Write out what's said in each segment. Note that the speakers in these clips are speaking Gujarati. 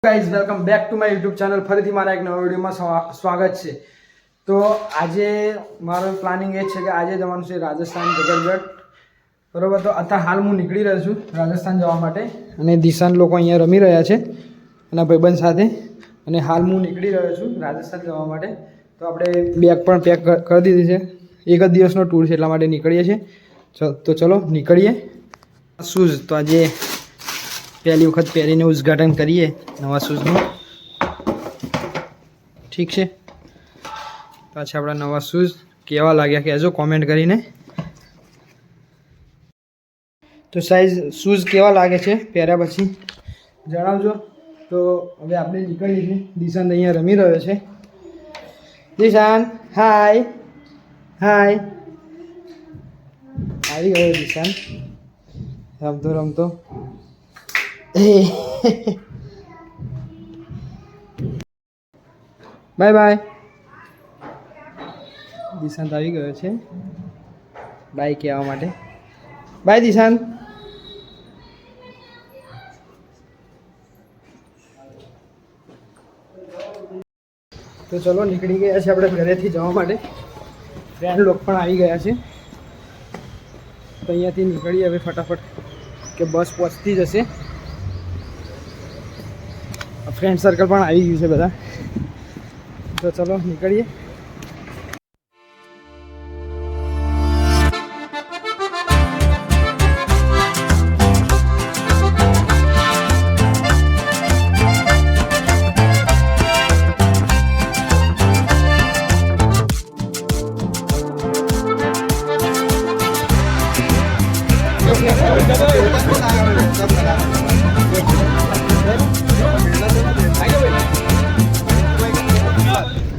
Guys welcome back to my YouTube channel. ફરીથી મારા એક નવા વિડીયોમાં સ્વાગત છે. તો આજે મારું પ્લાનિંગ એ છે કે આજે જવાનું છે રાજસ્થાન જગરગઢ, બરાબર. તો અત્યારે હાલ હું નીકળી રહ્યો છું રાજસ્થાન જવા માટે, અને દિશાન લોકો અહીંયા રમી રહ્યા છે એના ભાઈબંધ સાથે, અને હાલ હું નીકળી રહ્યો છું રાજસ્થાન જવા માટે. તો આપણે બેગ પણ પેક કરી દીધી છે, એક જ દિવસનો ટૂર છે એટલા માટે નીકળીએ છીએ. તો ચલો નીકળીએ. શૂઝ તો આજે પહેલી વખત પહેરીને ઉદ્ઘાટન કરીએ નવા શૂઝનું, ઠીક છે. પાછા આપણા નવા શૂઝ કેવા લાગ્યા કહેજો કોમેન્ટ કરીને. તો સાઈઝ શૂઝ કેવા લાગે છે પહેર્યા પછી જણાવજો. તો હવે આપણે નીકળીએ છીએ. દિશાંત અહીંયા રમી રહ્યો છે. દિશાંત હાય હાય, આવી ગયો દિશાંત રમતો રમતો. Bye bye. દિશાંત આવી ગયો છે બાય કહેવા માટે. બાય દિશાંત. તો ચલો નીકળી ગયા છે આપણે ઘરેથી જવા માટે. ફ્રેન્ડ લોકો પણ આવી ગયા છે. તો અહીંયાથી નીકળીએ હવે ફટાફટ, કે બસ પહોંચતી જશે. ફ્રેન્ડ સર્કલ પણ આવી ગયું છે બધા. તો ચલો નીકળીએ.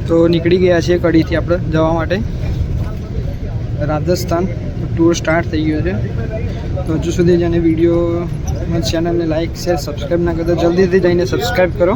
તો નીકળી ગયા છીએ કડીથી આપણે જવા માટે રાજસ્થાન. ટૂર સ્ટાર્ટ થઈ ગયો છે. તો હજુ સુધી જેને વિડીયો ચેનલને લાઈક શેર સબસ્ક્રાઈબ ના કરતો જલ્દીથી જઈને સબસ્ક્રાઈબ કરો.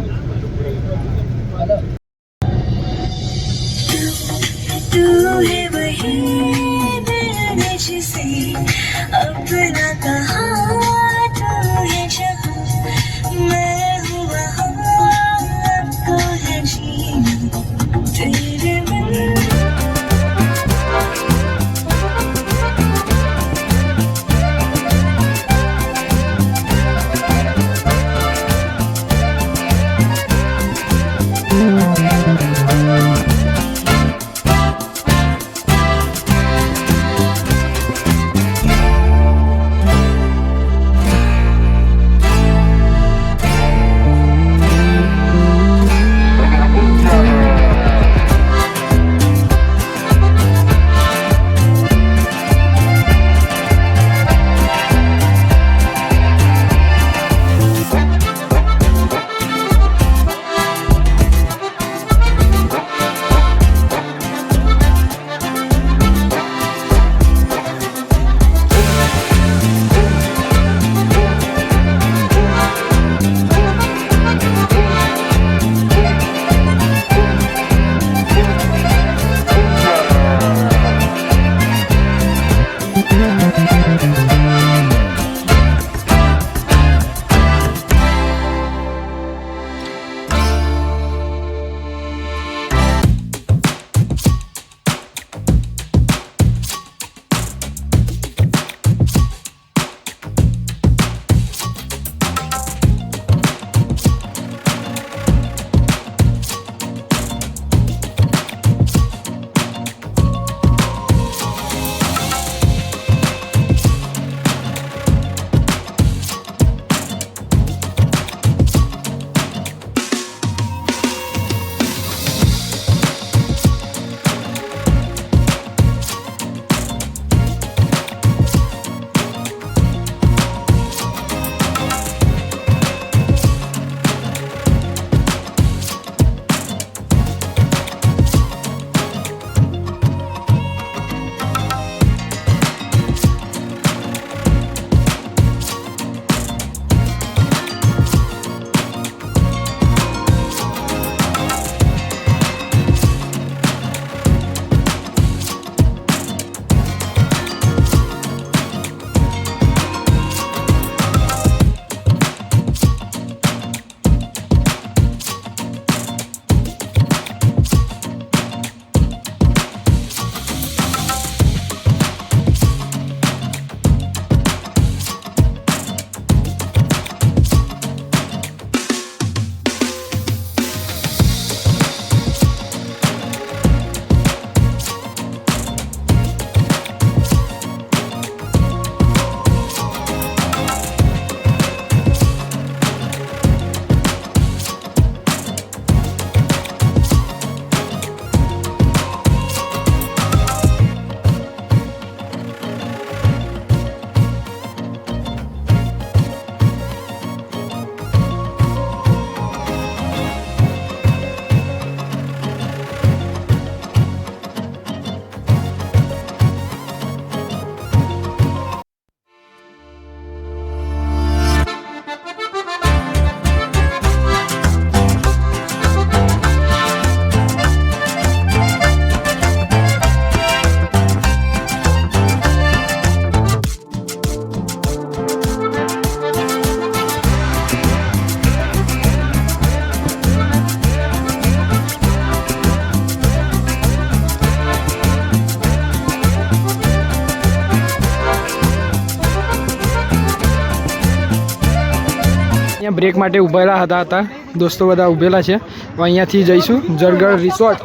અહીંયા બ્રેક માટે ઊભેલા હતા દોસ્તો બધા ઊભેલા છે. તો અહીંયાથી જઈશું જરગઢ રિસોર્ટ.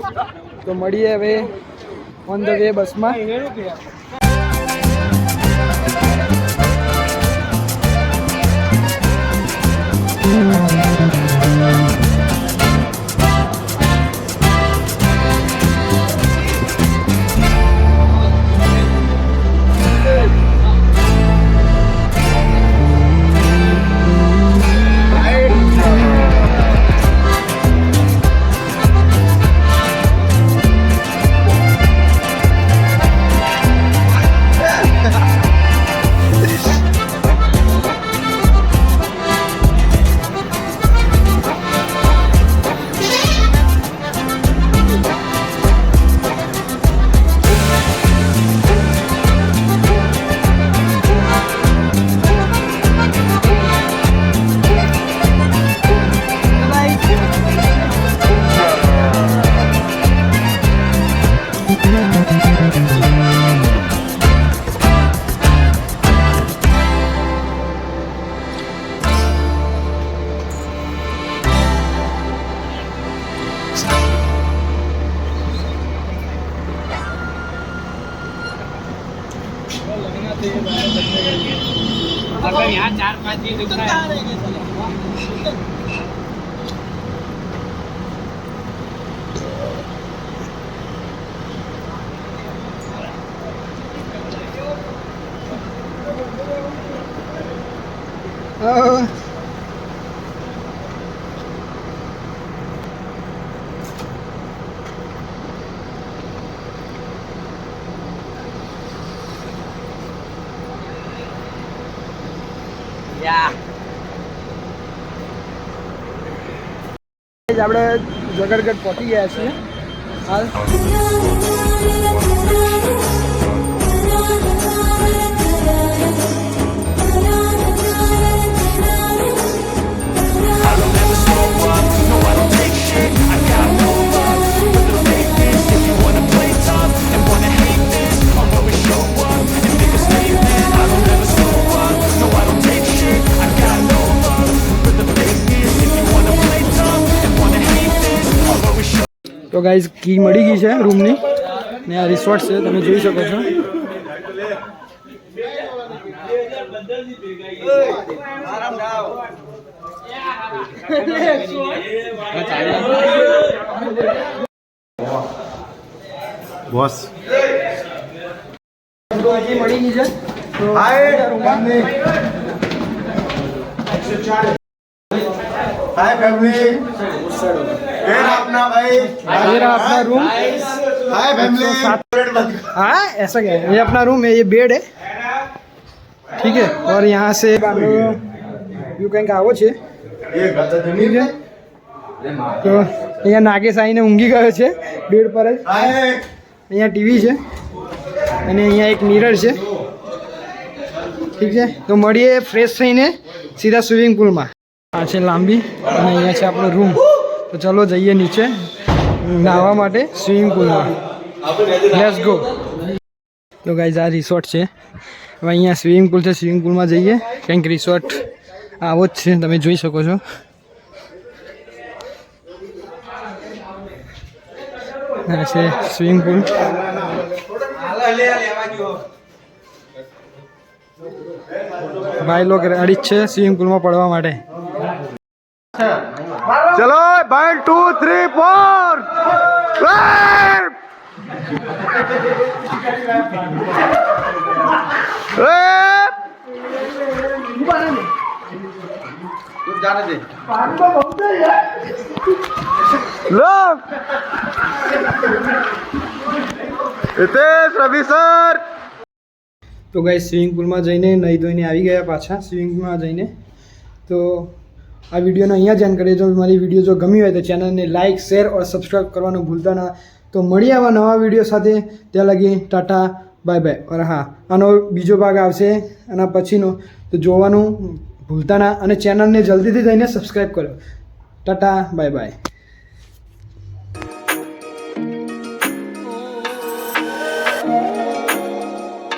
તો મળીએ હવે ઓન ધ વે બસમાં. अगर यहाँ 4-5 दिन दिख रहा है આપણે જગરગઢ પહોંચી ગયા છીએ હાલ. તો ગાઈઝ કી મળી ગઈ છે રૂમની ને આ રિસોર્ટ છે તમે જોઈ શકો છો. બોસ કી મળી ગઈ છે તો हाय फैमिली ये अपना भाई ये रहा अपना रूम. हाय फैमिली हाँ ऐसा क्या है, ये अपना रूम है, ये बेड है ठीक है. और यहाँ से व्यू कहीं का आवो છે ये गदा जमीन ठीक है. તો અહીંયા નાગેશ આવીને ઊંઘી ગયો છે બેડ પર જ. हाय અહીંયા ટીવી છે અને અહીંયા એક મિરર છે ઠીક છે. તો મળીએ ફ્રેશ થઈને સીધા સ્વિમિંગ પુલમાં. આ છે લાંબી અને અહીંયા છે આપણો રૂમ. તો ચલો જઈએ નીચે નાહવા માટે સ્વિમિંગ પુલમાં. Let's go. તો ગાઈઝ આ રિસોર્ટ છે. હવે અહીંયા સ્વિમિંગ પુલ છે, સ્વિમિંગ પુલમાં જઈએ. કંઈક રિસોર્ટ આવો જ છે તમે જોઈ શકો છો. આ છે સ્વિમિંગ પુલ. ભાઈ લોકો રેડી જ છે સ્વિમિંગ પુલમાં પડવા માટે. चलो 1 2 3 4 તો ગાઈ સ્વિમિંગ પુલમાં જઈને નહીં ધોઈને આવી ગયા પાછા સ્વિમિંગમાં જઈને. તો આ વિડીયોનો અહીંયા જ એન્ડ કરીએ. જો મારી વિડીયો જો ગમી હોય તો ચેનલને લાઇક શેર और સબસ્ક્રાઈબ કરવાનું ભૂલતા ના. તો મળીએ આવા નવા વિડીયો સાથે. ત્યાં લગી ટાટા બાય બાય. और હા આનો બીજો ભાગ આવશે આના પછીનો, તો જોવાનું ભૂલતા ના અને ચેનલને જલ્દીથી જઈને સબસ્ક્રાઈબ કરો. Tata bye bye.